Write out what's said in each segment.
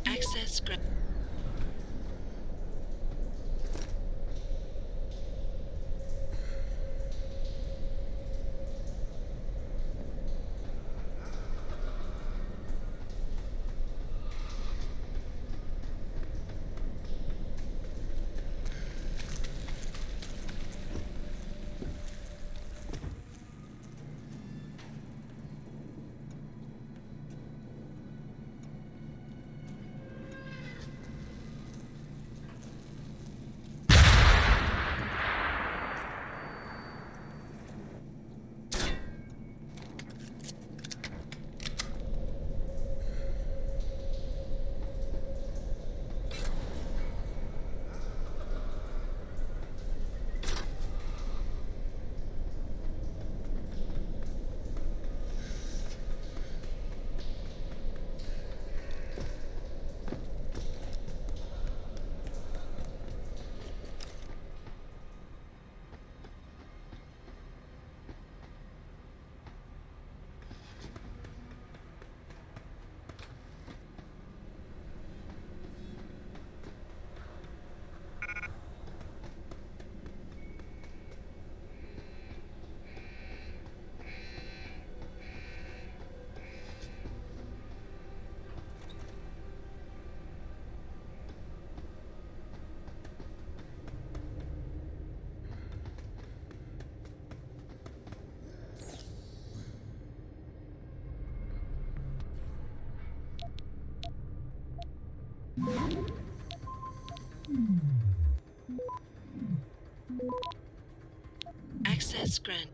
Access granted. Access granted.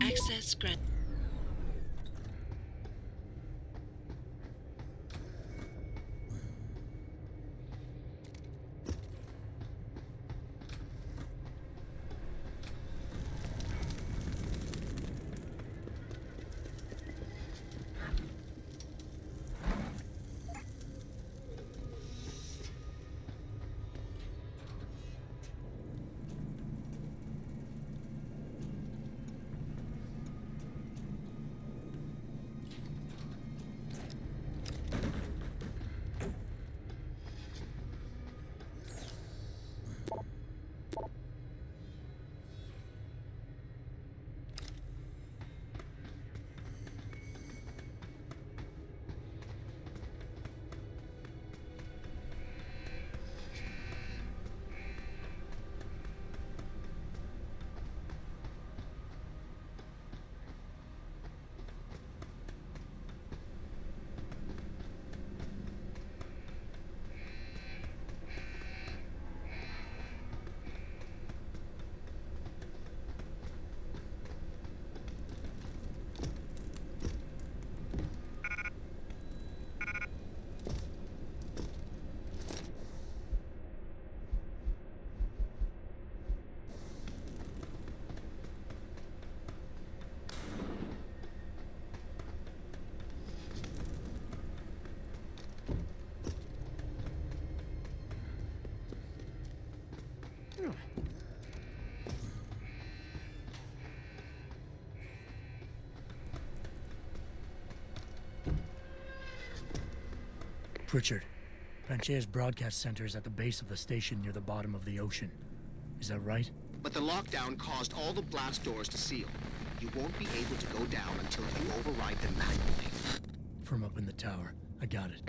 Access granted. Richard, Panchea's broadcast center is at the base of the station near the bottom of the ocean. Is that right? But the lockdown caused all the blast doors to seal. You won't be able to go down until you override them manually. from up in the tower. I got it.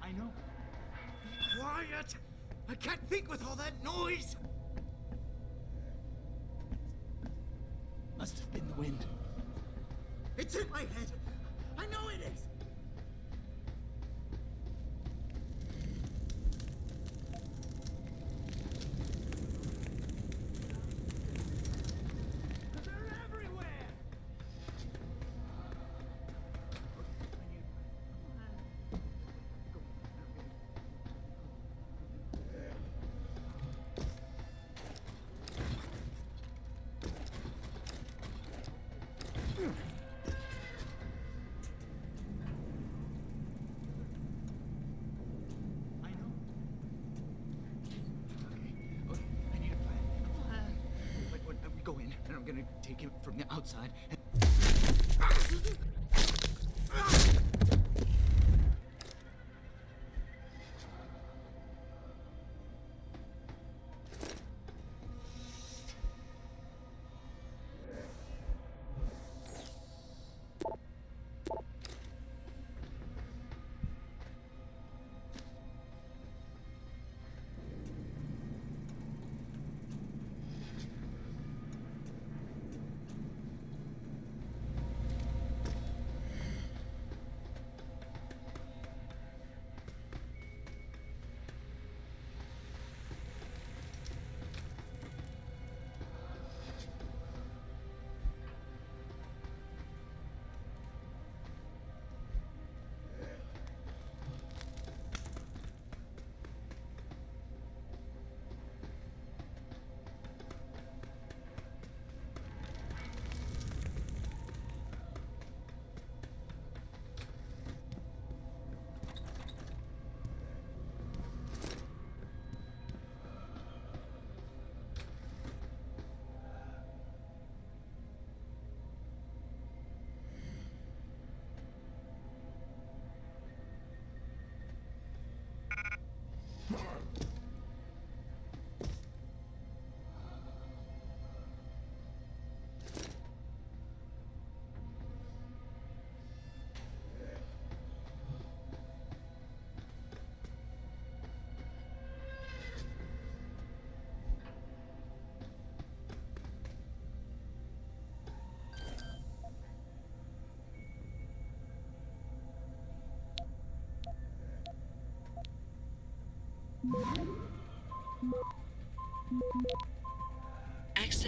I know. Be quiet! I can't think with all that noise! Must have been the wind. It's in my head! I know it is! They're everywhere! I know. Okay, I need a plan. A plan. But we go in, and I'm gonna take him from the outside.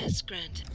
Access granted.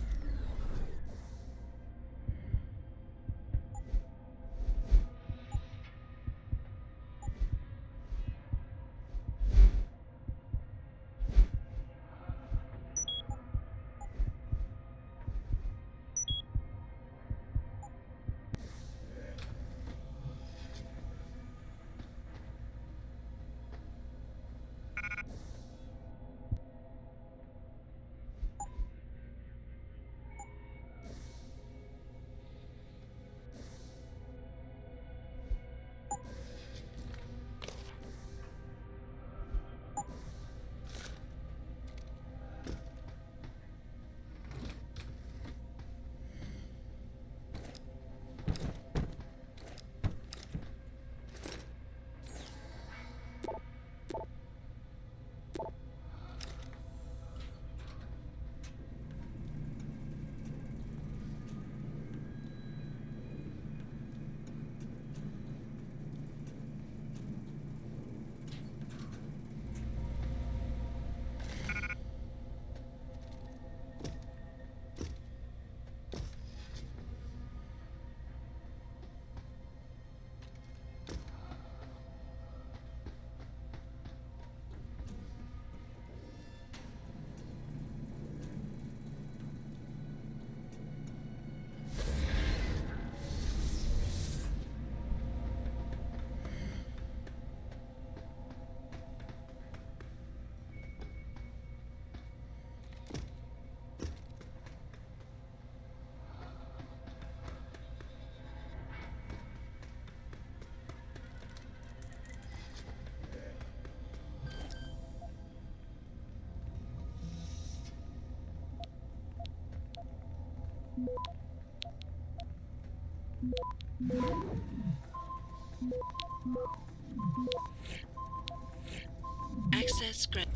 Access granted.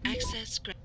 Access granted.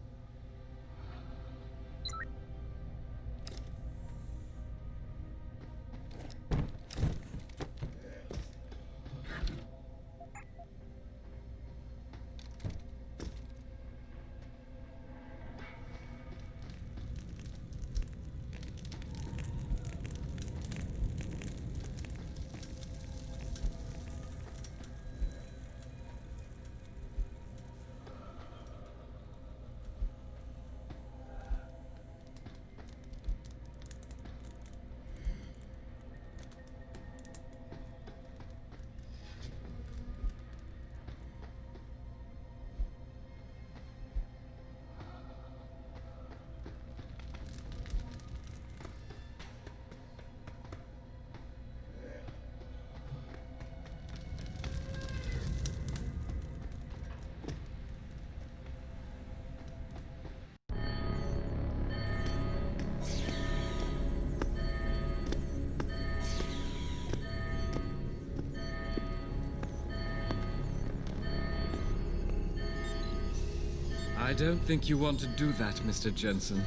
I don't think you want to do that, Mr. Jensen.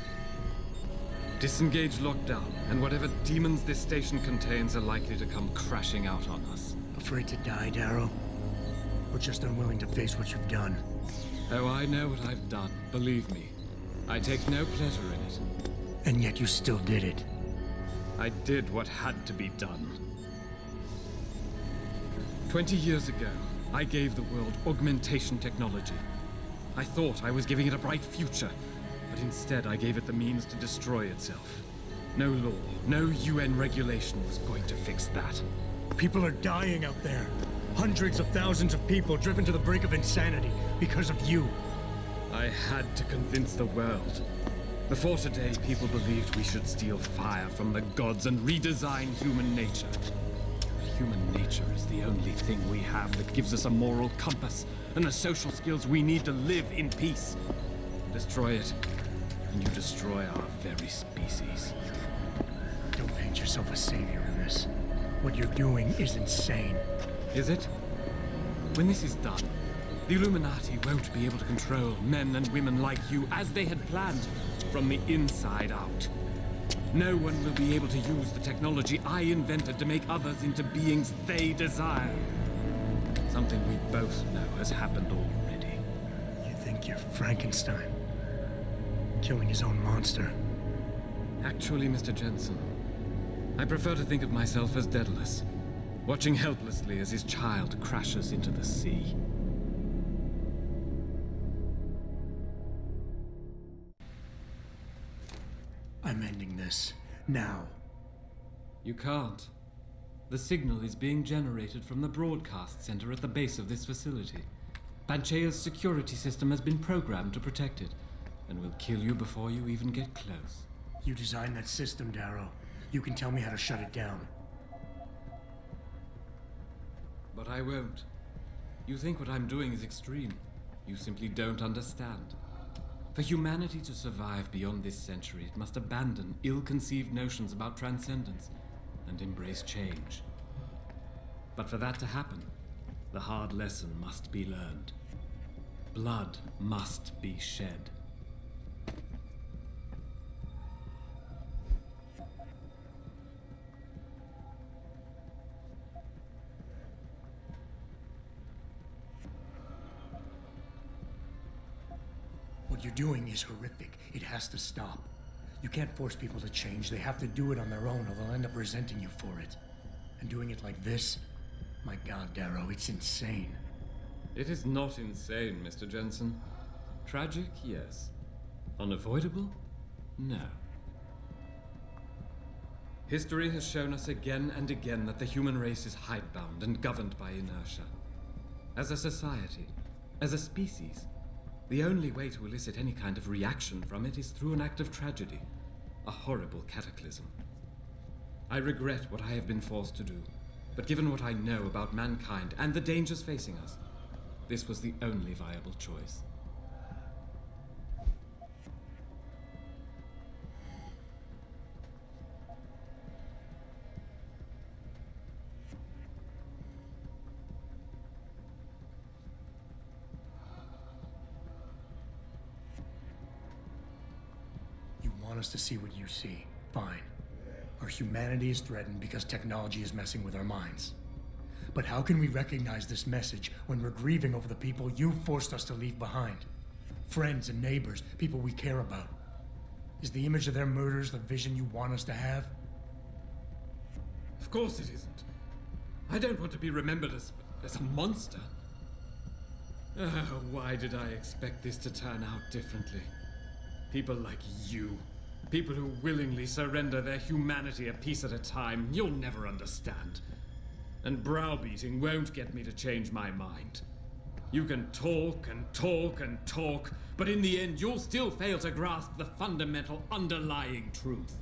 Disengage lockdown, and whatever demons this station contains are likely to come crashing out on us. Afraid to die, Darrow? Or just unwilling to face what you've done? Oh, I know what I've done, believe me. I take no pleasure in it. And yet you still did it. I did what had to be done. 20 years ago, I gave the world augmentation technology. I thought I was giving it a bright future, but instead I gave it the means to destroy itself. No law, no UN regulation was going to fix that. People are dying out there. Hundreds of thousands of people driven to the brink of insanity because of you. I had to convince the world. Before today, people believed we should steal fire from the gods and redesign human nature. Human nature is the only thing we have that gives us a moral compass and the social skills we need to live in peace. Destroy it, and you destroy our very species. Don't paint yourself a savior in this. What you're doing is insane. Is it? When this is done, The Illuminati won't be able to control men and women like you as they had planned, from the inside out. No one will be able to use the technology I invented to make others into beings they desire. Something we both know has happened already. You think you're Frankenstein? Killing his own monster? Actually, Mr. Jensen, I prefer to think of myself as Daedalus, watching helplessly as his child crashes into the sea. I'm ending this. Now. You can't. The signal is being generated from the broadcast center at the base of this facility. Panchea's security system has been programmed to protect it, and will kill you before you even get close. You designed that system, Darrow. You can tell me how to shut it down. But I won't. You think what I'm doing is extreme. You simply don't understand. For humanity to survive beyond this century, it must abandon ill-conceived notions about transcendence and embrace change. But for that to happen, the hard lesson must be learned. Blood must be shed. What you're doing is horrific. It has to stop. You can't force people to change. They have to do it on their own, or they'll end up resenting you for it. And doing it like this? My God, Darrow, it's insane. It is not insane, Mr. Jensen. Tragic, yes. Unavoidable? No. History has shown us again and again that the human race is hidebound and governed by inertia. As a society, as a species, the only way to elicit any kind of reaction from it is through an act of tragedy, a horrible cataclysm. I regret what I have been forced to do, but given what I know about mankind and the dangers facing us, this was the only viable choice. Want us to see what you see. Fine. Our humanity is threatened because technology is messing with our minds. But how can we recognize this message when we're grieving over the people you forced us to leave behind? Friends and neighbors, people we care about. Is the image of their murders the vision you want us to have? Of course it isn't. I don't want to be remembered as a monster. Why did I expect this to turn out differently? People like you. People who willingly surrender their humanity a piece at a time. You'll never understand. And browbeating won't get me to change my mind. You can talk and talk and talk, but in the end you'll still fail to grasp the fundamental underlying truth.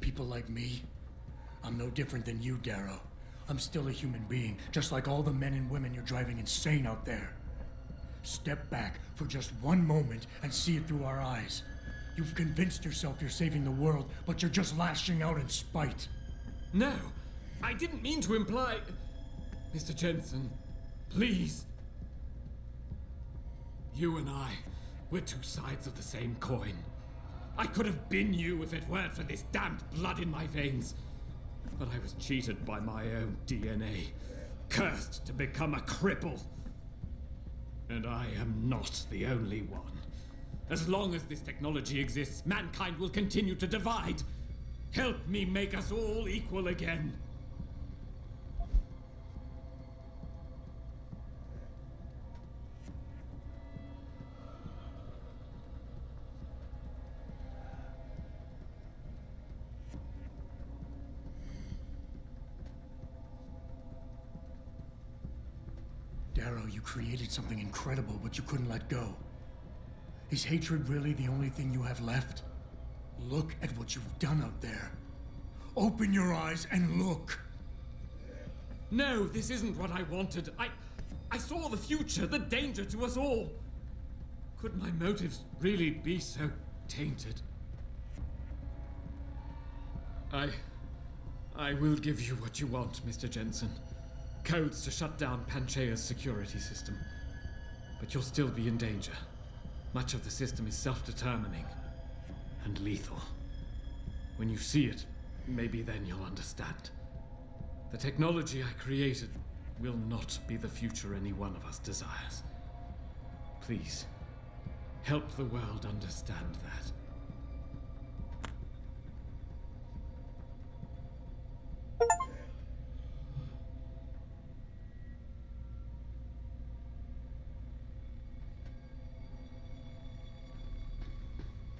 People like me? I'm no different than you, Darrow. I'm still a human being, just like all the men and women you're driving insane out there. Step back for just one moment and see it through our eyes. You've convinced yourself you're saving the world, but you're just lashing out in spite. No, I didn't mean to imply... Mr. Jensen, please. You and I, we're two sides of the same coin. I could have been you if it weren't for this damned blood in my veins. But I was cheated by my own DNA, cursed to become a cripple. And I am not the only one. As long as this technology exists, mankind will continue to divide. Help me make us all equal again. Darrow, you created something incredible, but you couldn't let go. Is hatred really the only thing you have left? Look at what you've done out there. Open your eyes and look. No, this isn't what I wanted. I saw the future, the danger to us all. Could my motives really be so tainted? I will give you what you want, Mr. Jensen. Codes to shut down Panchaea's security system. But you'll still be in danger. Much of the system is self-determining and lethal. When you see it, maybe then you'll understand. The technology I created will not be the future any one of us desires. Please, help the world understand that.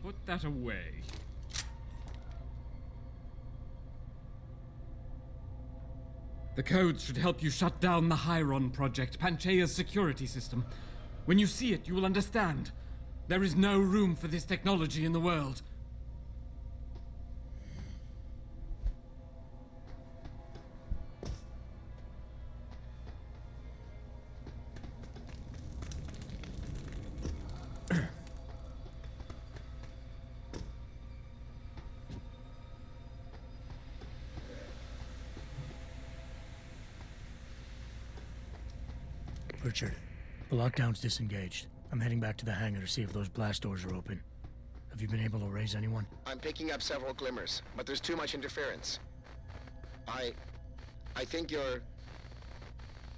Put that away. The codes should help you shut down the Hyron project, Panchaea's security system. When you see it, you will understand. There is no room for this technology in the world. Richard, the lockdown's disengaged. I'm heading back to the hangar to see if those blast doors are open. Have you been able to raise anyone? I'm picking up several glimmers, but there's too much interference. I think you're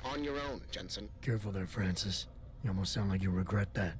on your own, Jensen. Careful there, Francis. You almost sound like you regret that.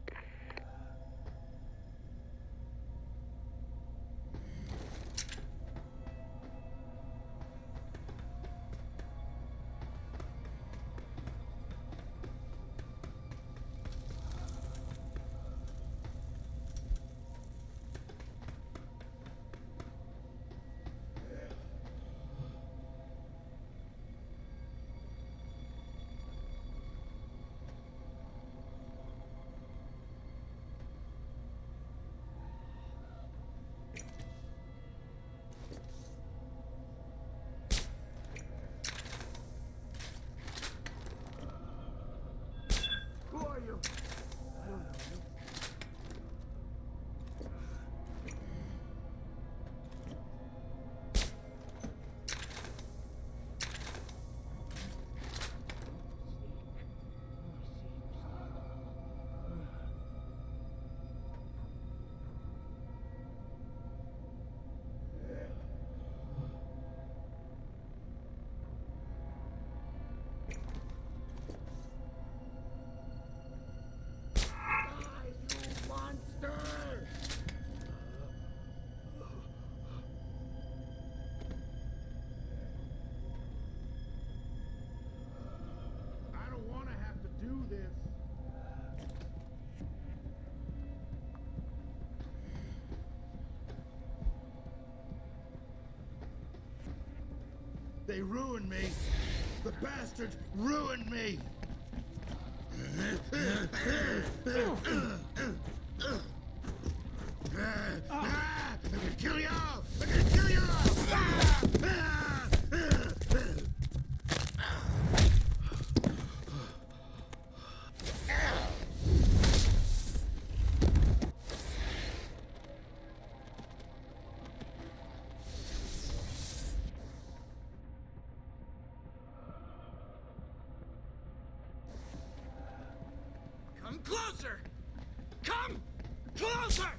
They ruined me. The bastard ruined me. I'm gonna kill you all. I'm gonna kill you all. Come closer! Come closer!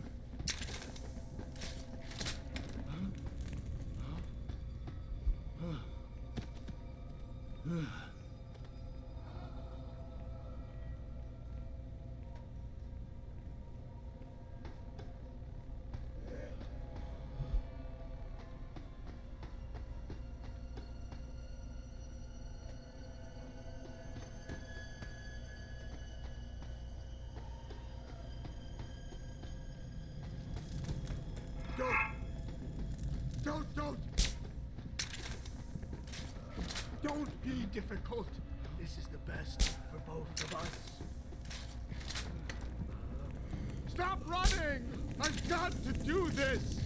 difficult. This is the best for both of us. Stop running! I've got to do this!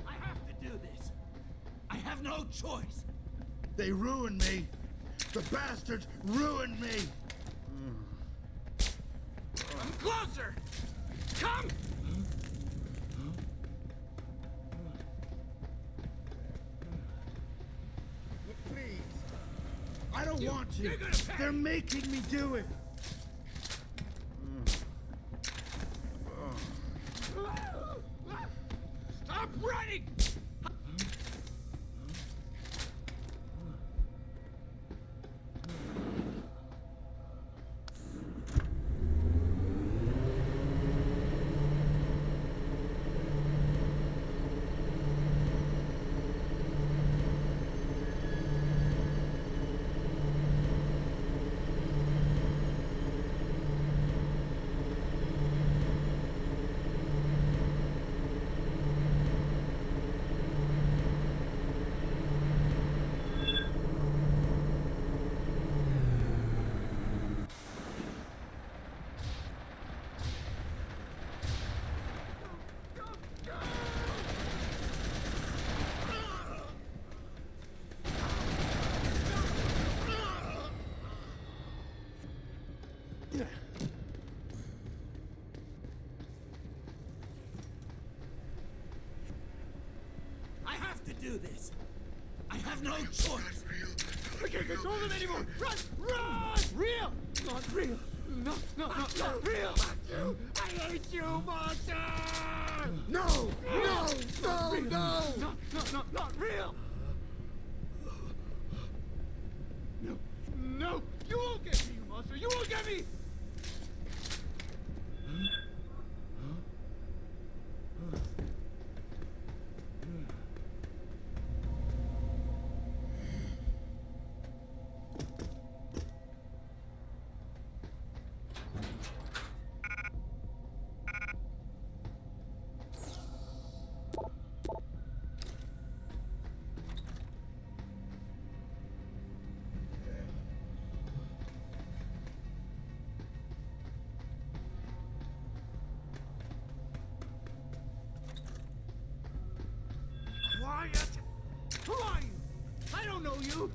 I have to do this. I have no choice. They ruined me. The bastards ruined me. Come closer! Come! Please. I don't want to. you're gonna pay. They're making me do it. Stop running! I have to do this. I have no choice. I can't control them anymore. Run! Run! Real! Not real. No, not real. I hate you, monster! No! No! No! Not real! No! You won't get me, you monster! You won't get me! Quiet! Who are you? I don't know you!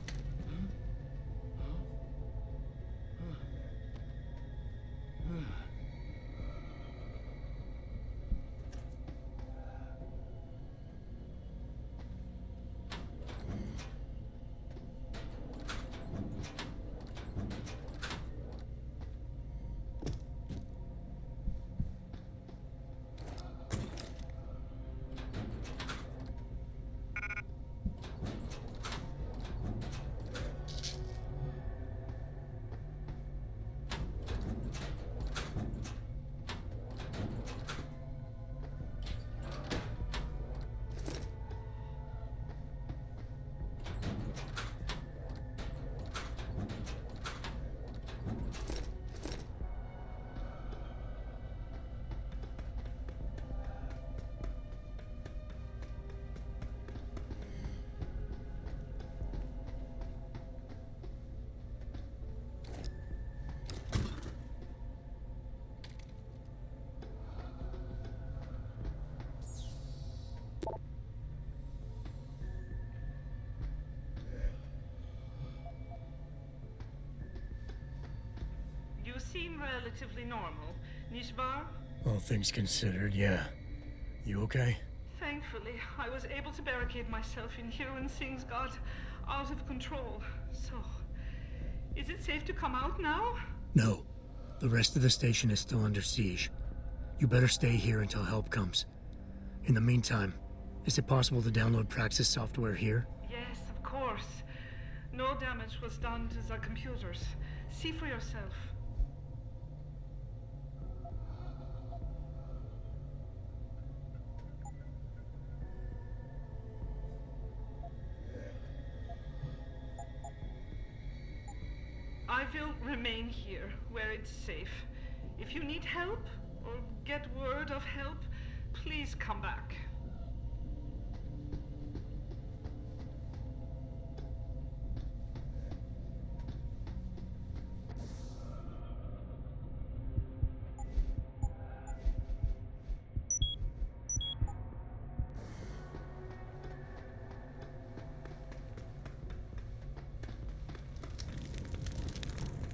You seem relatively normal, nicht wahr? All things considered, yeah. You okay? Thankfully, I was able to barricade myself in here when things got out of control. So, is it safe to come out now? No. The rest of the station is still under siege. You better stay here until help comes. In the meantime, is it possible to download Praxis software here? Yes, of course. No damage was done to the computers. See for yourself. I will remain here, where it's safe. If you need help, or get word of help, please come back.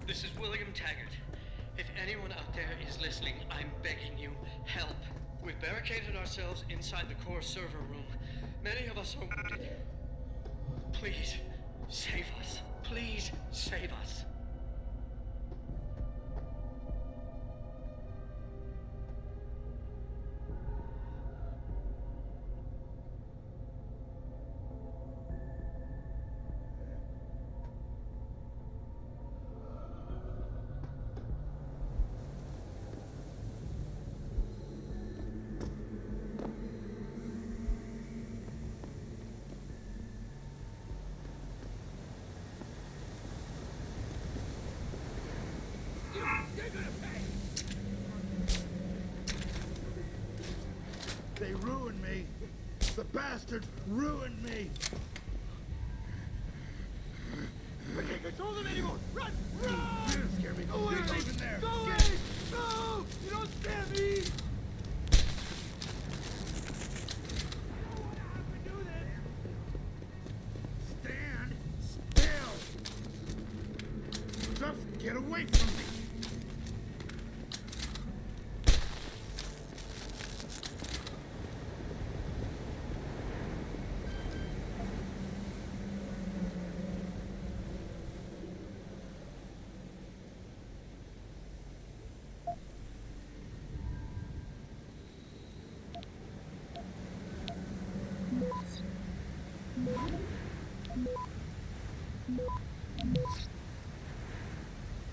This is William Taggart. If anyone out there is listening, I'm begging you, help. We've barricaded ourselves inside the core server room. Many of us are wounded. Please, save us. Please, save us. They ruined me. The bastards ruined me. I can't control them anymore. Run! Run! You don't scare me. Go away! You're leaving there. Go away! No! You don't scare me! I don't want to have to do this. Stand still. Just get away from me.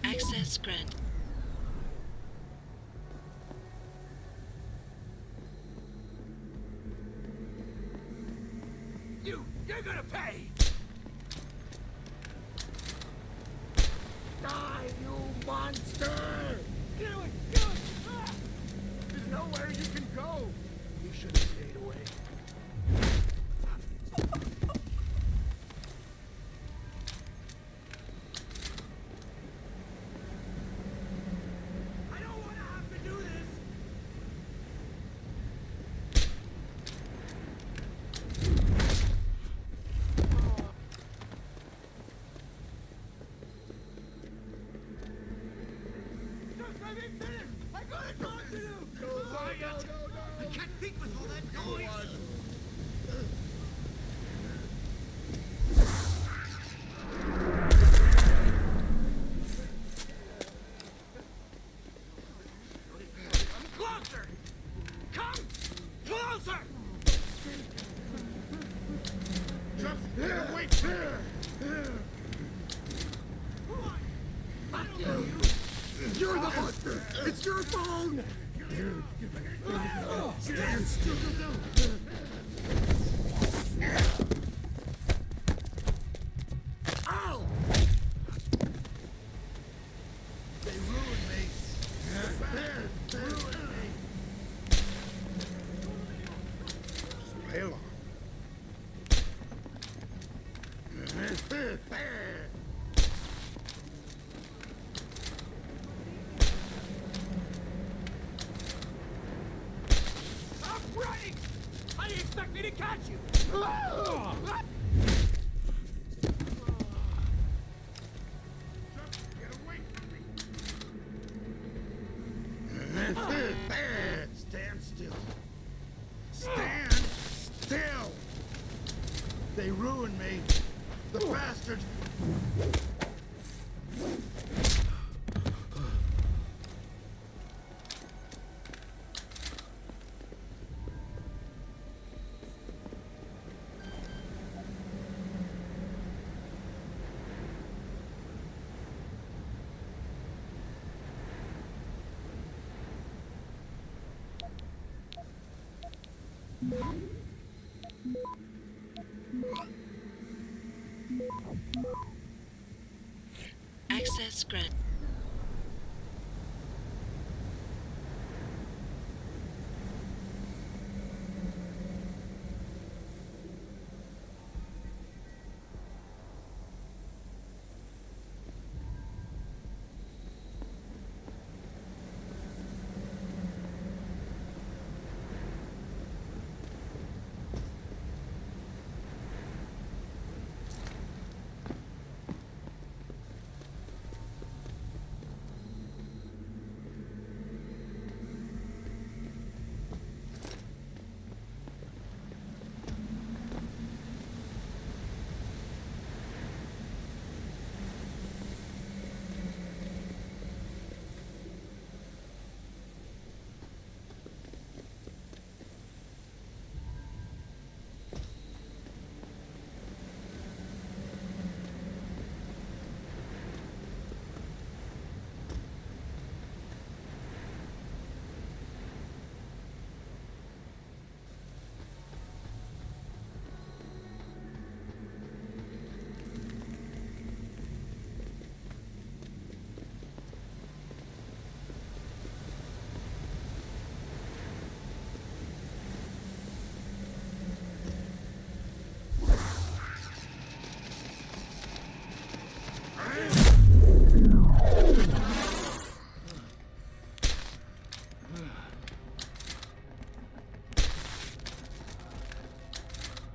Access granted. You're gonna pay! Die, you monster! Get away! Get away! Ah! There's nowhere you can go! You should have stayed away. I don't want to have to do this! I gotta talk to you! Quiet! I can't think with all that noise! Closer! Come closer! Just get away from me! I don't know you! You're the monster! It's your phone! Stand still! Ow! They ruined me! They ruined me! Just play along. I'm running! How do you expect me to catch you? Just get away from me! Stand still. Stand still! They ruined me. The bastards. Access Access granted.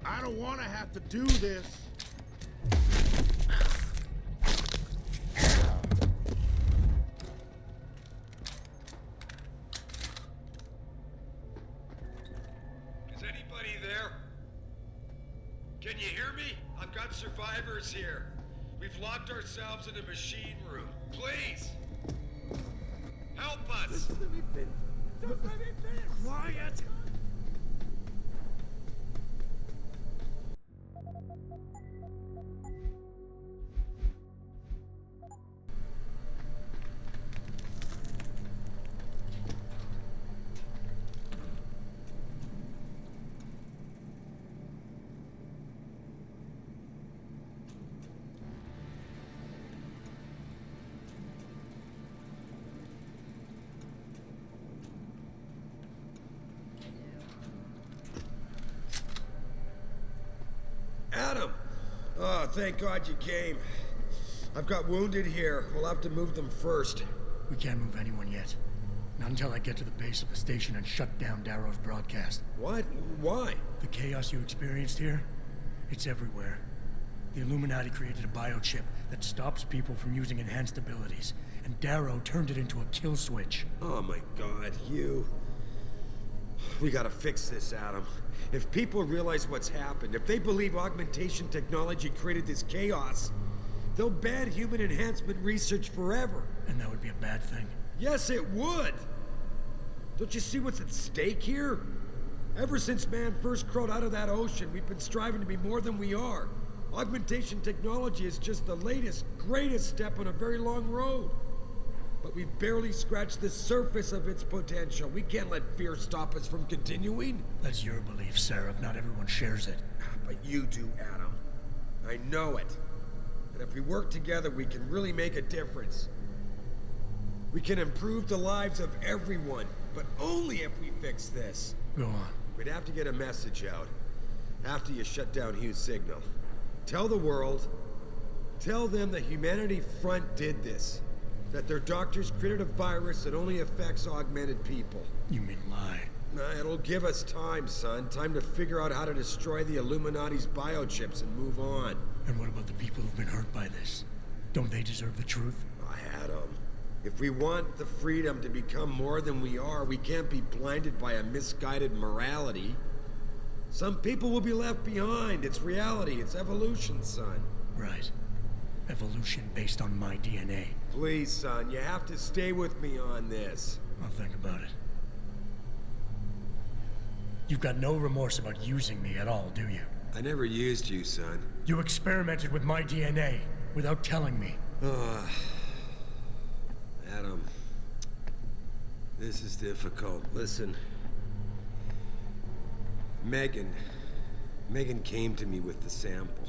I don't want to have to do this. Is anybody there? Can you hear me? I've got survivors here. We've locked ourselves in a machine room. Please! Help us! Just let me finish. Just let me finish. Quiet! Adam! Oh, thank God you came. I've got wounded here. We'll have to move them first. We can't move anyone yet. Not until I get to the base of the station and shut down Darrow's broadcast. What? Why? The chaos you experienced here, it's everywhere. The Illuminati created a biochip that stops people from using enhanced abilities, and Darrow turned it into a kill switch. Oh my God, you... We gotta fix this, Adam. If people realize what's happened, if they believe augmentation technology created this chaos, they'll ban human enhancement research forever. And that would be a bad thing. Yes, it would! Don't you see what's at stake here? Ever since man first crawled out of that ocean, we've been striving to be more than we are. Augmentation technology is just the latest, greatest step on a very long road. But we've barely scratched the surface of its potential. We can't let fear stop us from continuing. That's your belief, Seraph. Not everyone shares it. But you do, Adam. I know it. And if we work together, we can really make a difference. We can improve the lives of everyone, but only if we fix this. Go on. We'd have to get a message out after you shut down Hugh's signal. Tell the world, tell them the Humanity Front did this. That their doctors created a virus that only affects augmented people. You mean lie? Nah, it'll give us time, son. Time to figure out how to destroy the Illuminati's biochips and move on. And what about the people who've been hurt by this? Don't they deserve the truth? I had them. If we want the freedom to become more than we are, we can't be blinded by a misguided morality. Some people will be left behind. It's reality. It's evolution, son. Right. Evolution based on my DNA. Please, son, you have to stay with me on this. I'll think about it. You've got no remorse about using me at all, do you? I never used you, son. You experimented with my DNA without telling me. Adam, this is difficult. Listen. Megan came to me with the sample.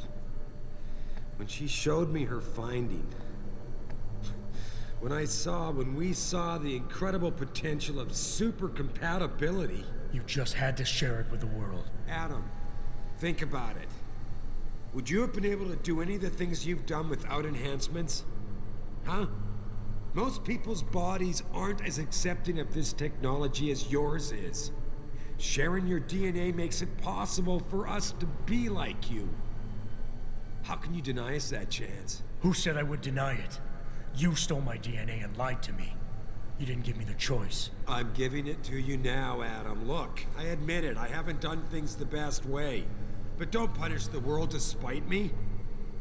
When she showed me her finding, When we saw the incredible potential of super compatibility. You just had to share it with the world. Adam, think about it. Would you have been able to do any of the things you've done without enhancements? Huh? Most people's bodies aren't as accepting of this technology as yours is. Sharing your DNA makes it possible for us to be like you. How can you deny us that chance? Who said I would deny it? You stole my DNA and lied to me. You didn't give me the choice. I'm giving it to you now, Adam. Look, I admit it, I haven't done things the best way. But don't punish the world to spite me.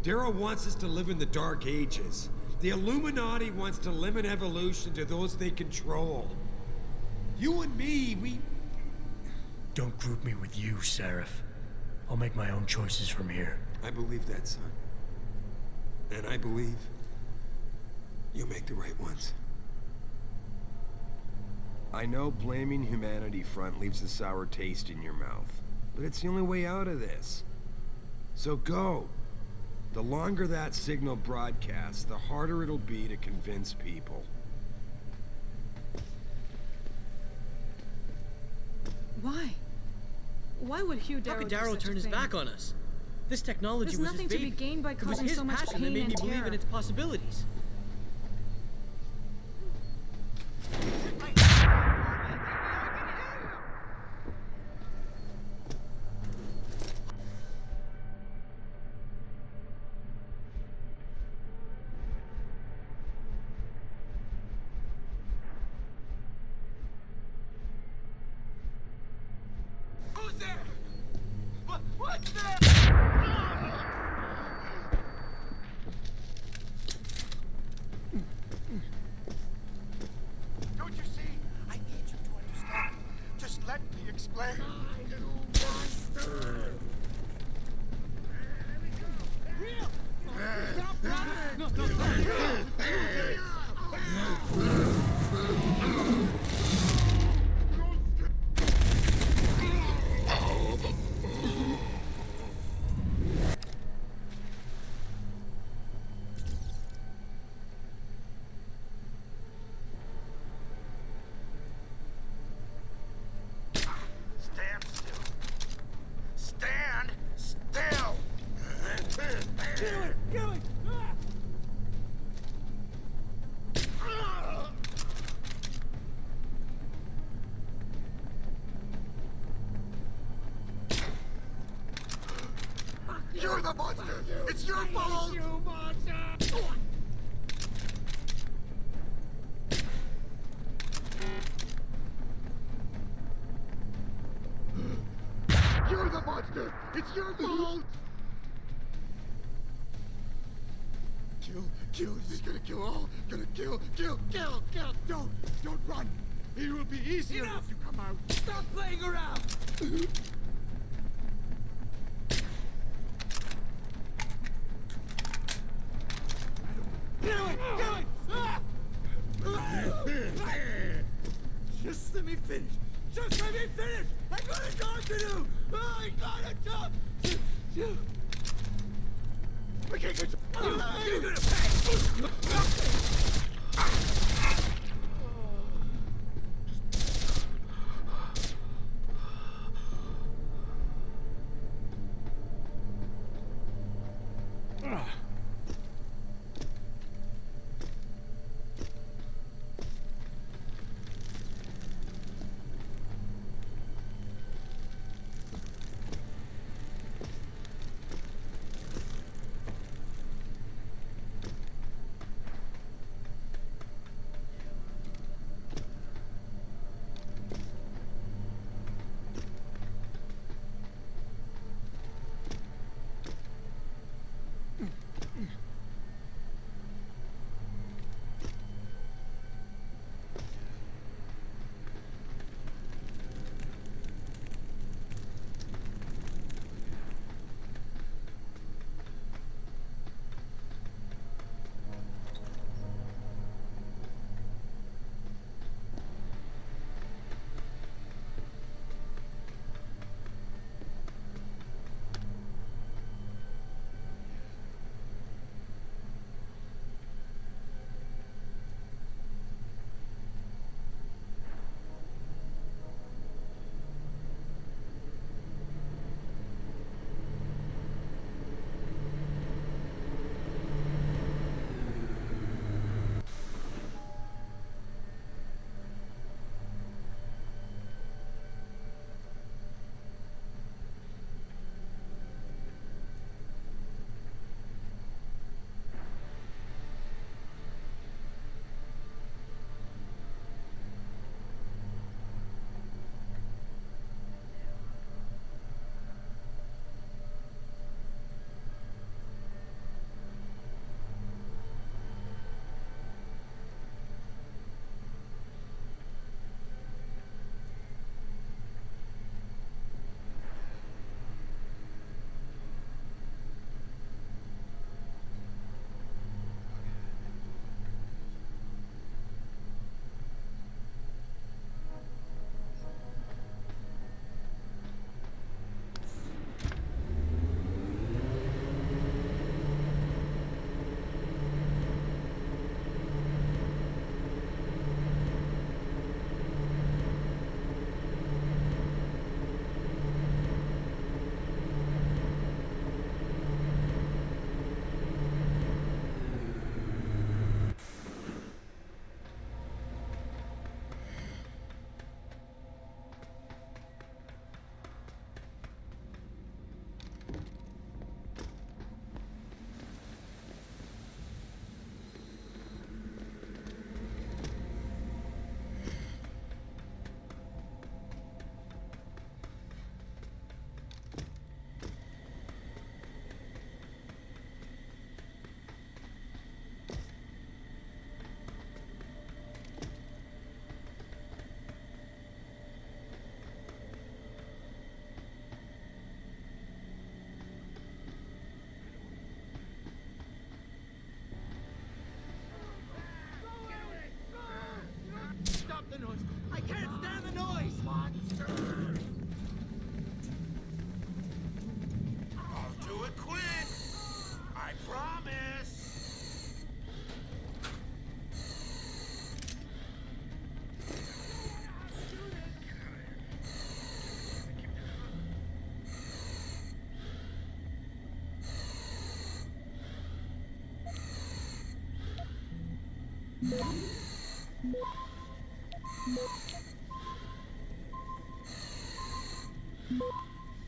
Darrow wants us to live in the Dark Ages. The Illuminati wants to limit evolution to those they control. You and me, we... Don't group me with you, Seraph. I'll make my own choices from here. I believe that, son. And I believe you'll make the right ones. I know blaming humanity front leaves a sour taste in your mouth, but it's the only way out of this. So go. The longer that signal broadcasts, the harder it'll be to convince people. Why? Why would Hugh Darrow How could Darrow turn his back on us? This technology There's was nothing his to baby. be gained by It was causing his so much passion that pain made and me believe terror. in its possibilities. Who's there? What's there? Don't you see? I need you to understand. Just let me explain. Real! Stop running! No. Stand still. Stand still. Get away! You're the monster! It's your fault! You monster! You're the monster! It's your fault! Kill, this is gonna kill all. Gonna kill. Don't run! It will be easier if you come out. Stop playing around! Get away! Ah! Just let me finish! I gotta talk to you! I gotta talk to you! I can't get you! You're gonna pay!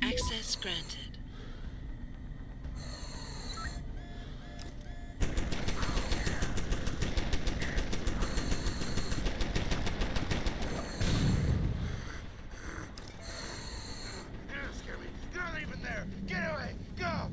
Access granted. You're not even there! Get away! Go!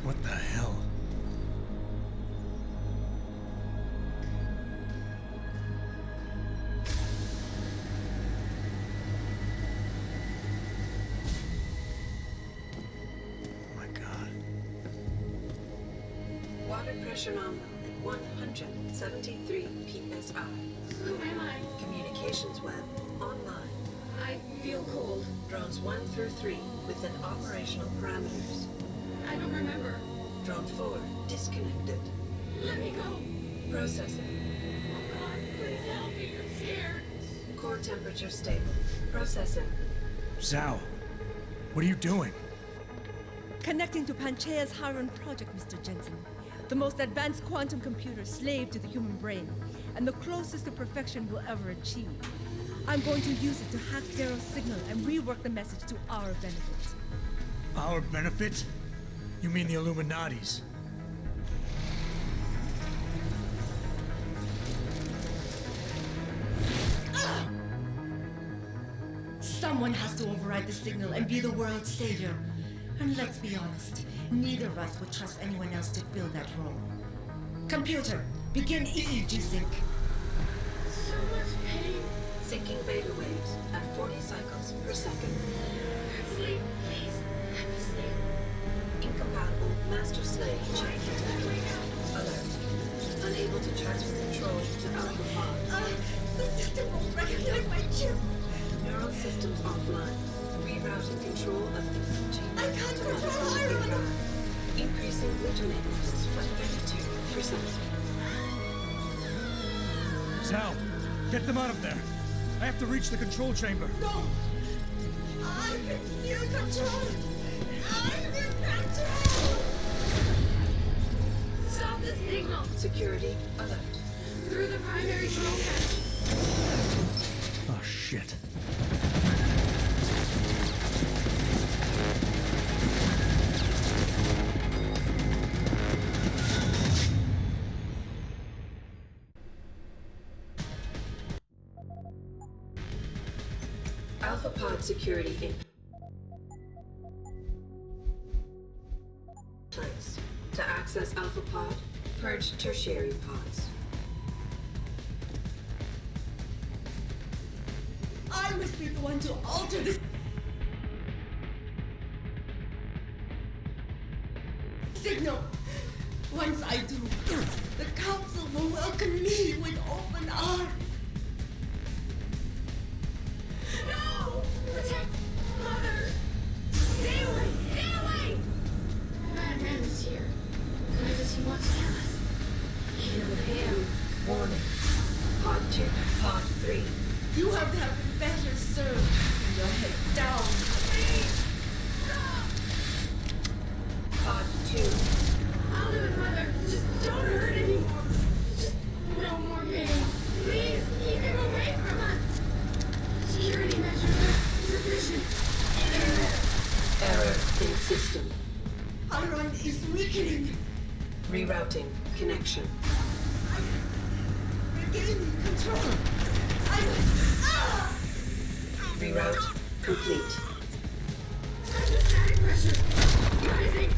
What the hell? Oh my God. Water pressure nominal at 173 psi. Who am I? Communications web online. I feel cold. Drones 1 through 3 within operational parameters. I don't remember. Drone 4 disconnected. Let me go. Processing. Oh God, please help me. I'm scared. Core temperature stable. Processing. Zhao, what are you doing? Connecting to Panchaea's Haron project, Mr. Jensen. The most advanced quantum computer slave to the human brain, and the closest to perfection we'll ever achieve. I'm going to use it to hack Darrow's signal and rework the message to our benefit. Our benefit? You mean the Illuminati's? Someone has to override the signal and be the world's savior. And let's be honest, neither of us would trust anyone else to fill that role. Computer, begin EEG sync. So much pain. Syncing beta waves at 40 cycles per second. Sleep, please. Let me sleep. Incompatible master-slave chain detected. Alert. Unable to transfer control to Alpha Pod. The system won't recognize my chip. Neural systems offline. Rerouting control of the EEG. I can't control Iron. Increasing glutamate levels by 32%. Zhao, get them out of there. I have to reach the control chamber. No! I can still control it! I'm in control! Stop the signal. Security alert. Through the primary control hatch. Oh, shit. Pod security in place. To access Alpha Pod, purge tertiary pods. I must be the one to alter this signal. Once I do, the Council will welcome me with open arms. No! Protect Mother! Stay away! Stay away! Bad man is here. Why does he want to kill us? Kill him. Warning. Pod 2, Pod 3. You have to have been better served with your head down. Please! Stop! Pod 2. I'll do it, Mother. Just don't hurt anymore. Just no more pain. Please keep him away from us. Security measures are sufficient. Error in system. Iron is weakening. Rerouting connection. Regaining control. I must. Reroute complete. Static pressure rising.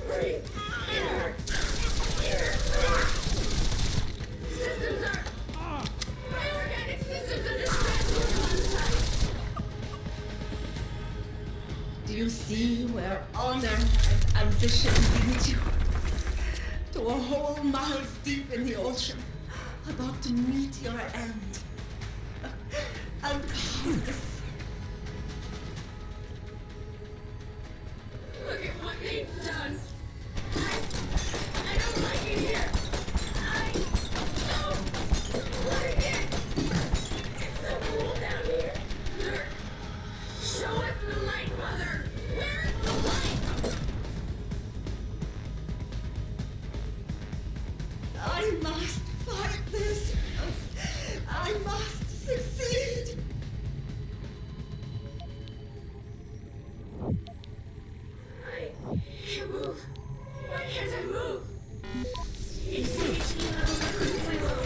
Breathe. It hurts. Here. Systems are. My organic systems are distressed. Do you see where honor and ambition lead you? To a hole miles deep in the ocean, about to meet your end. And powerless. Look at what they've done. I don't like it here. I don't like it. It's so cool down here. Show us the light, Mother. Where is the light? I must fight this. I must succeed. I can't move. Why can't I move? ACHD levels are critically low.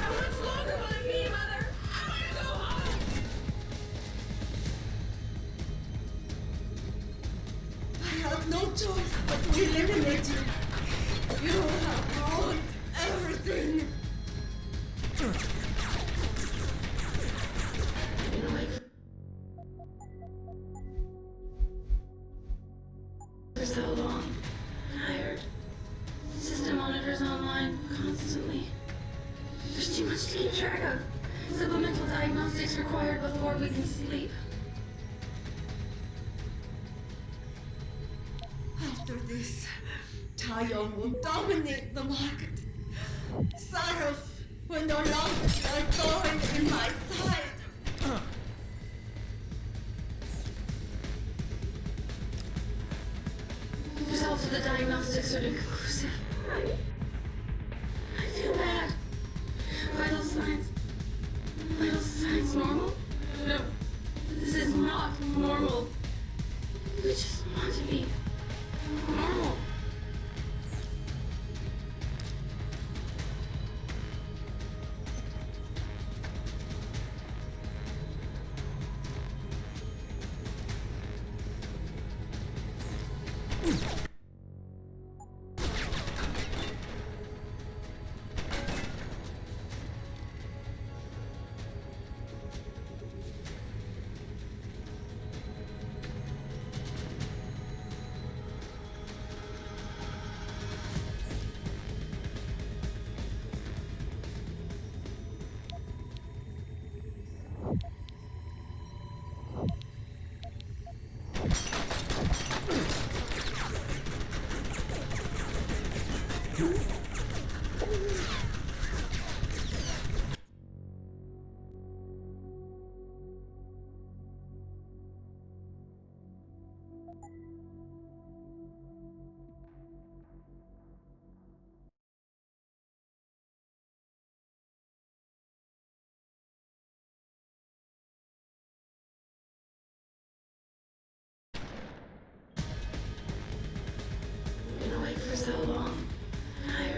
How much longer will it be, Mother? I want to go home. I have no choice but to eliminate you. You have ruined everything. For so long. Tired. System monitors online constantly. There's too much to keep track of. Supplemental diagnostics required before we can sleep. After this, Taeyong will dominate the market. Saraf will no longer be a thorn in my side. Results of the diagnostics are inconclusive. I feel bad. Vital signs. Vital signs normal? No. This is not normal. We just want to be normal. Been awake for so long. Tired.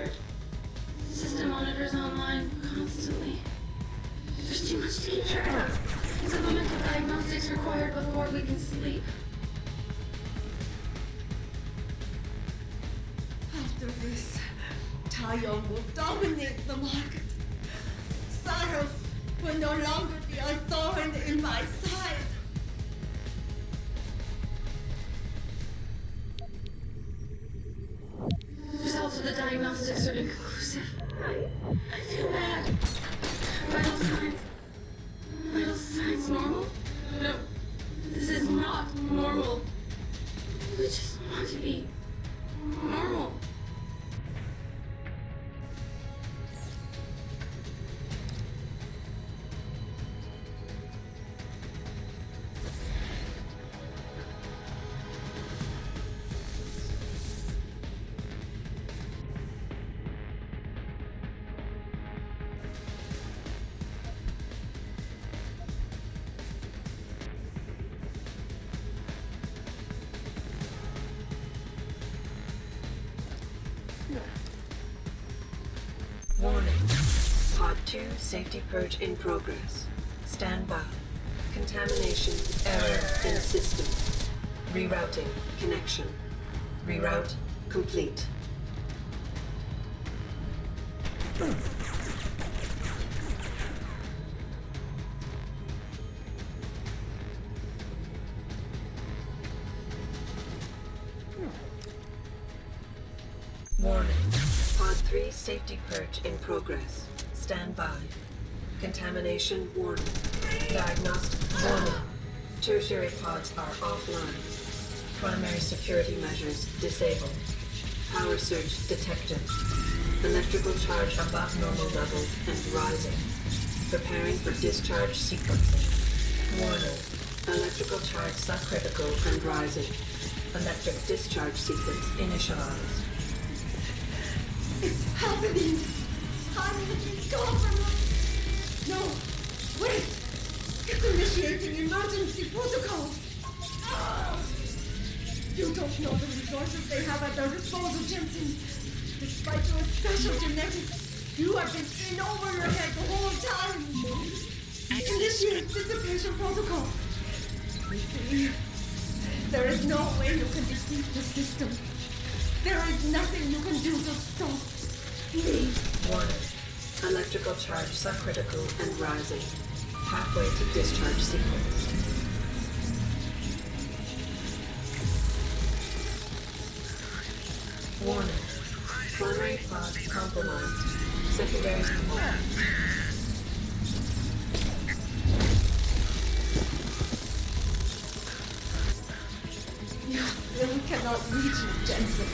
this, Tayo will dominate the market. Saros will no longer be a thorn in my side. Results of the diagnostics are inconclusive. I feel bad. Vital signs. Vital signs normal? No. This is not normal. I just want to be normal. Warning. Pod 2 safety purge in progress. Stand by. Contamination error in system. Rerouting connection. Reroute complete. Warning. Pod 3 safety purge in progress. Stand by. Contamination warning. Diagnostic warning. Tertiary pods are offline. Primary security measures disabled. Power surge detected. Electrical charge above normal levels and rising. Preparing for discharge sequencing. Warning. Electrical charge subcritical and rising. Electric discharge sequence initialized. It's happening! Honey, please go from us! No! Wait! It's initiating emergency protocols! You don't know the resources they have at their disposal, Jensen. Despite your special genetics, you have been in over your head the whole time! Initiate dissipation protocol! You see, there is no way you can defeat the system. There is nothing you can do to stop me. Warning. Electrical charge subcritical and rising. Halfway to discharge sequence. Warning. Primary pod compromised. Secondary pod. You still cannot reach it, Jensen.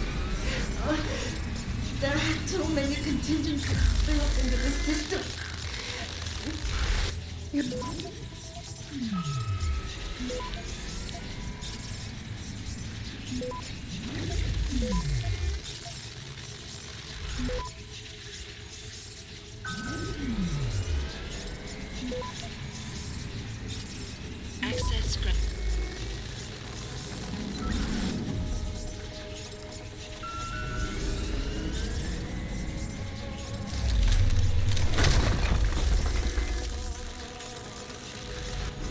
There are too many contingencies built into the system. Access granted.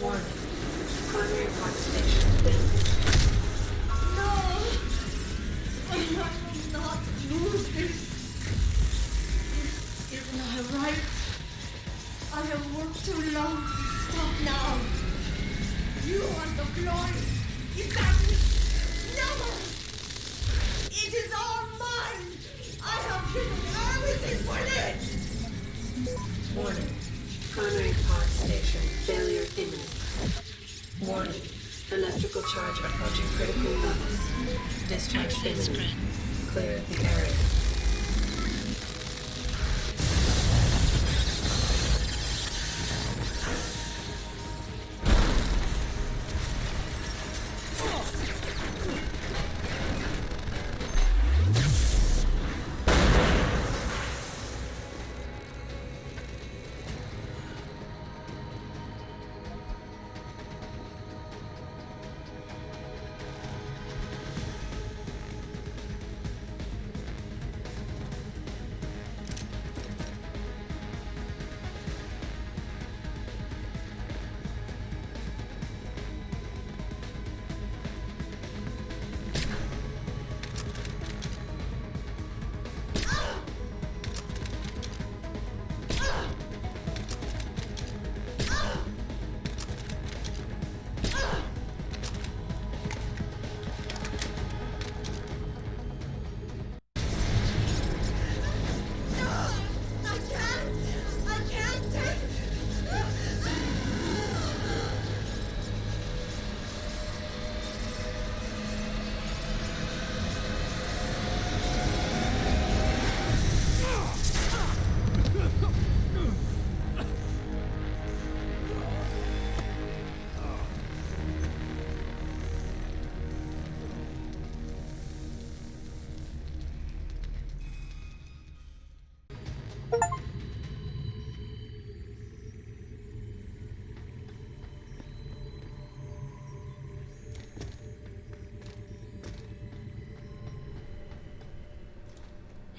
Warning. Primary pod station damaged. No! I will not lose this. This is not right. I have worked too long to stop now. You want the glory. Is that it? Never! It is all mine! I have given everything for this! Warning. Primary pod station failure imminent. Warning. Electrical charge approaching critical levels. Discharge imminent. Clear the area.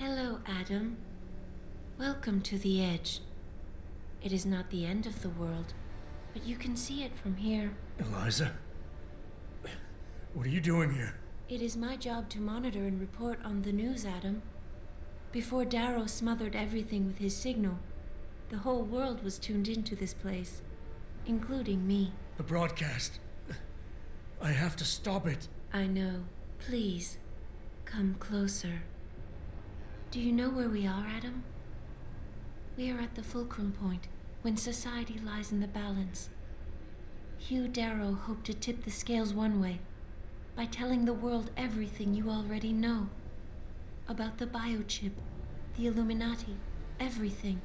Hello, Adam. Welcome to the Edge. It is not the end of the world, but you can see it from here. Eliza? What are you doing here? It is my job to monitor and report on the news, Adam. Before Darrow smothered everything with his signal, the whole world was tuned into this place, including me. The broadcast. I have to stop it. I know. Please, come closer. Do you know where we are, Adam? We are at the fulcrum point, when society lies in the balance. Hugh Darrow hoped to tip the scales one way, by telling the world everything you already know. About the biochip, the Illuminati, everything.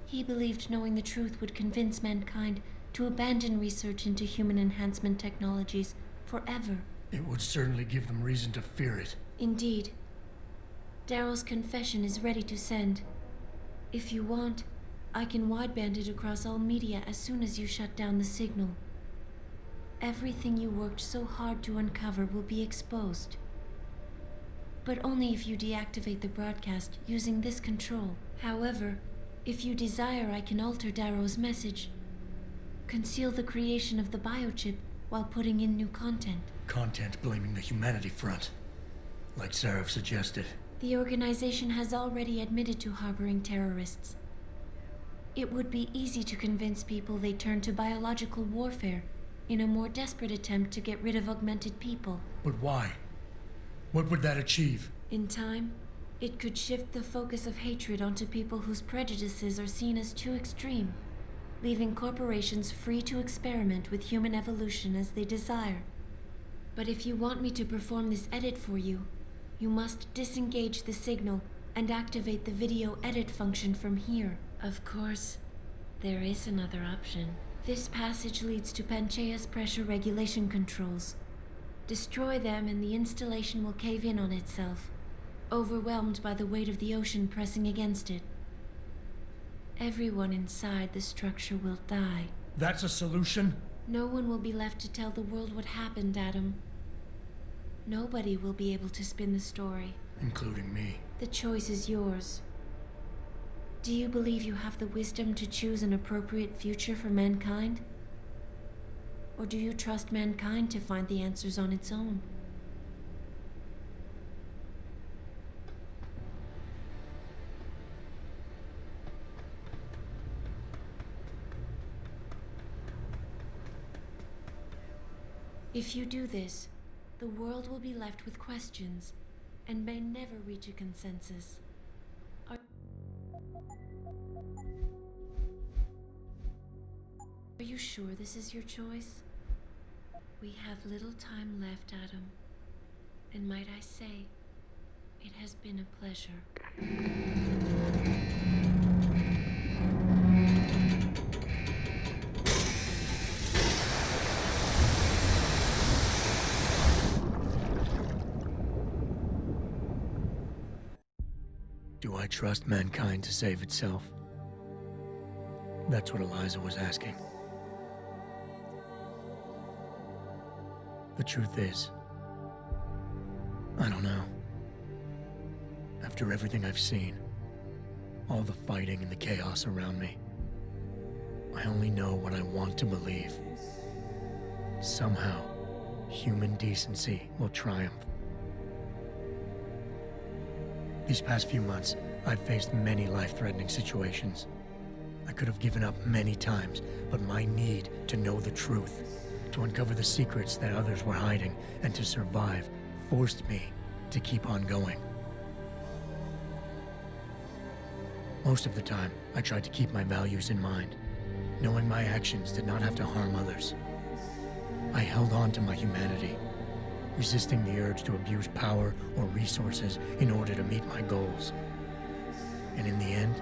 He believed knowing the truth would convince mankind to abandon research into human enhancement technologies forever. It would certainly give them reason to fear it. Indeed. Darrow's confession is ready to send. If you want, I can wideband it across all media as soon as you shut down the signal. Everything you worked so hard to uncover will be exposed. But only if you deactivate the broadcast using this control. However, if you desire, I can alter Darrow's message. Conceal the creation of the biochip while putting in new content. Content blaming the humanity front, like Sarah suggested. The organization has already admitted to harboring terrorists. It would be easy to convince people they turn to biological warfare in a more desperate attempt to get rid of augmented people. But why? What would that achieve? In time, it could shift the focus of hatred onto people whose prejudices are seen as too extreme, leaving corporations free to experiment with human evolution as they desire. But if you want me to perform this edit for you, you must disengage the signal and activate the video edit function from here. Of course, there is another option. This passage leads to Panchaea's pressure regulation controls. Destroy them and the installation will cave in on itself, overwhelmed by the weight of the ocean pressing against it. Everyone inside the structure will die. That's a solution? No one will be left to tell the world what happened, Adam. Nobody will be able to spin the story. Including me. The choice is yours. Do you believe you have the wisdom to choose an appropriate future for mankind? Or do you trust mankind to find the answers on its own? If you do this, the world will be left with questions and may never reach a consensus. Are you sure this is your choice? We have little time left, Adam. And might I say, it has been a pleasure. Do I trust mankind to save itself? That's what Eliza was asking. The truth is, I don't know. After everything I've seen, all the fighting and the chaos around me, I only know what I want to believe. Somehow, human decency will triumph. These past few months, I've faced many life-threatening situations. I could have given up many times, but my need to know the truth, to uncover the secrets that others were hiding, and to survive, forced me to keep on going. Most of the time, I tried to keep my values in mind, knowing my actions did not have to harm others. I held on to my humanity, resisting the urge to abuse power or resources in order to meet my goals. And in the end,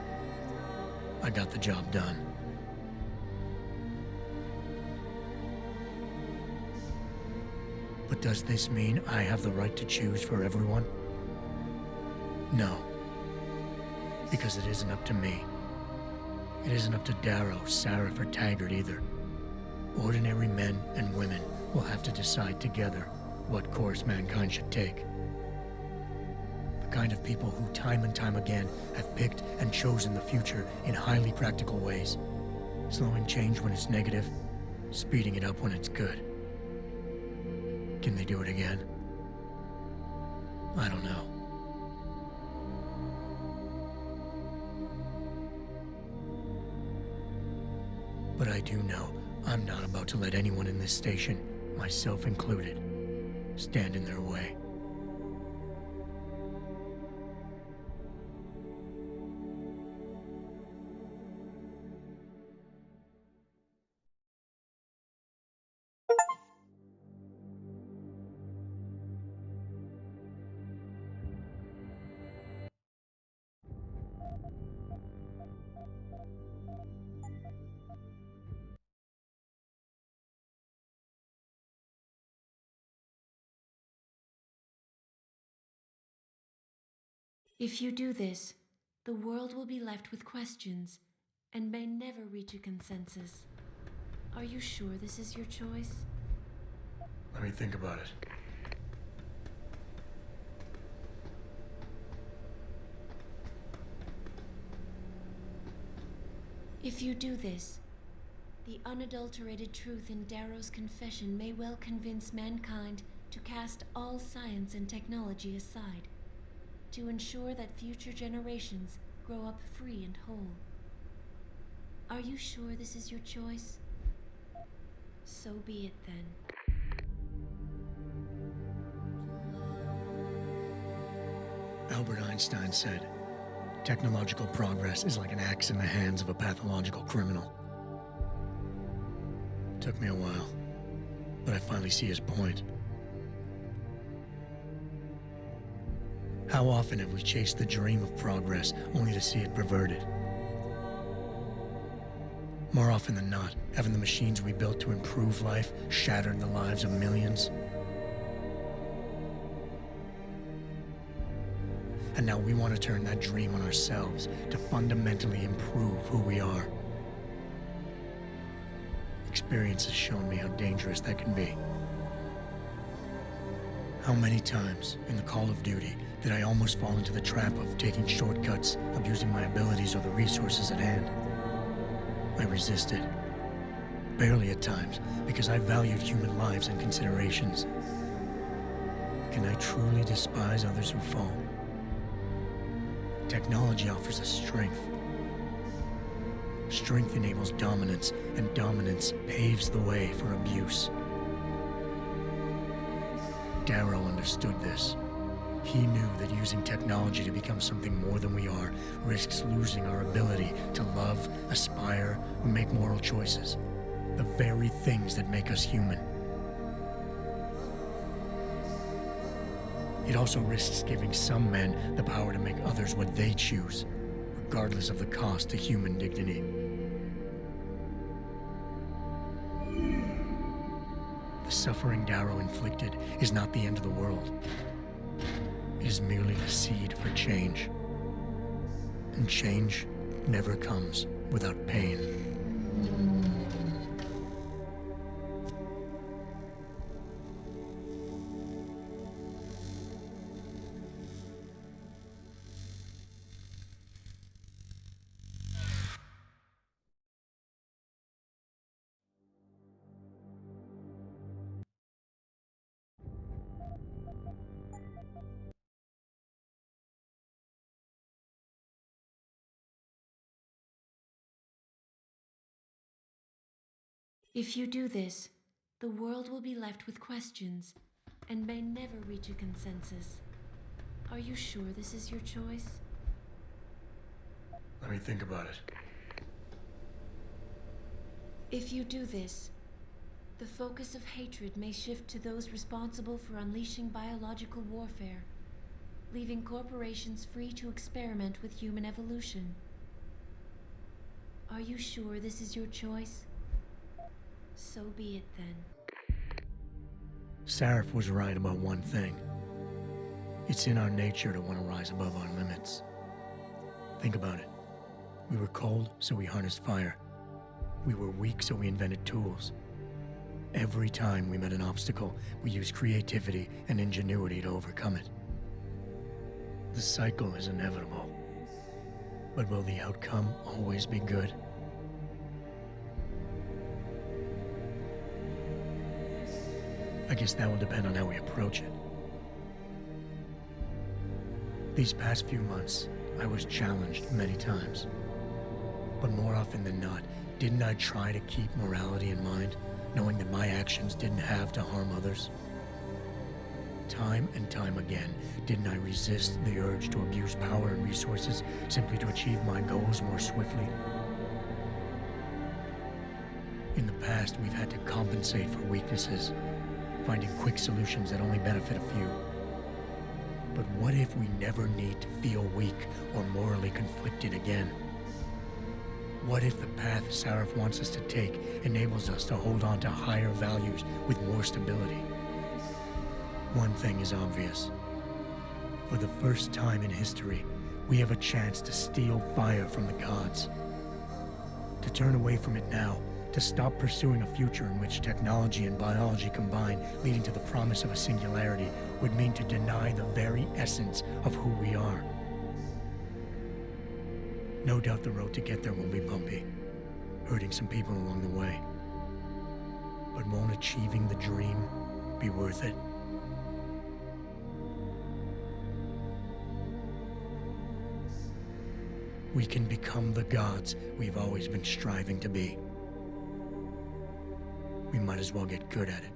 I got the job done. But does this mean I have the right to choose for everyone? No. Because it isn't up to me. It isn't up to Darrow, Sarah, or Taggart either. Ordinary men and women will have to decide together what course mankind should take. The kind of people who time and time again have picked and chosen the future in highly practical ways. Slowing change when it's negative, speeding it up when it's good. Can they do it again? I don't know. But I do know I'm not about to let anyone in this station, myself included, stand in their way. If you do this, the world will be left with questions and may never reach a consensus. Are you sure this is your choice? Let me think about it. If you do this, the unadulterated truth in Darrow's confession may well convince mankind to cast all science and technology aside, to ensure that future generations grow up free and whole. Are you sure this is your choice? So be it then. Albert Einstein said, technological progress is like an axe in the hands of a pathological criminal. Took me a while, but I finally see his point. How often have we chased the dream of progress only to see it perverted? More often than not, haven't the machines we built to improve life shattered the lives of millions? And now we want to turn that dream on ourselves to fundamentally improve who we are. Experience has shown me how dangerous that can be. How many times in the Call of Duty did I almost fall into the trap of taking shortcuts, abusing my abilities or the resources at hand? I resisted. Barely at times, because I valued human lives and considerations. Can I truly despise others who fall? Technology offers us strength. Strength enables dominance, and dominance paves the way for abuse. Darrow understood this. He knew that using technology to become something more than we are risks losing our ability to love, aspire, or make moral choices. The very things that make us human. It also risks giving some men the power to make others what they choose, regardless of the cost to human dignity. The suffering Darrow inflicted is not the end of the world. It is merely the seed for change. And change never comes without pain. If you do this, the world will be left with questions and may never reach a consensus. Are you sure this is your choice? Let me think about it. If you do this, the focus of hatred may shift to those responsible for unleashing biological warfare, leaving corporations free to experiment with human evolution. Are you sure this is your choice? So be it then. Sarif was right about one thing. It's in our nature to want to rise above our limits. Think about it. We were cold, so we harnessed fire. We were weak, so we invented tools. Every time we met an obstacle, we used creativity and ingenuity to overcome it. The cycle is inevitable. But will the outcome always be good? I guess that will depend on how we approach it. These past few months, I was challenged many times. But more often than not, didn't I try to keep morality in mind, knowing that my actions didn't have to harm others? Time and time again, didn't I resist the urge to abuse power and resources simply to achieve my goals more swiftly? In the past, we've had to compensate for weaknesses, finding quick solutions that only benefit a few. But what if we never need to feel weak or morally conflicted again? What if the path Sarif wants us to take enables us to hold on to higher values with more stability? One thing is obvious. For the first time in history, we have a chance to steal fire from the gods. To turn away from it now, to stop pursuing a future in which technology and biology combine, leading to the promise of a singularity, would mean to deny the very essence of who we are. No doubt the road to get there will be bumpy, hurting some people along the way. But won't achieving the dream be worth it? We can become the gods we've always been striving to be. We might as well get good at it.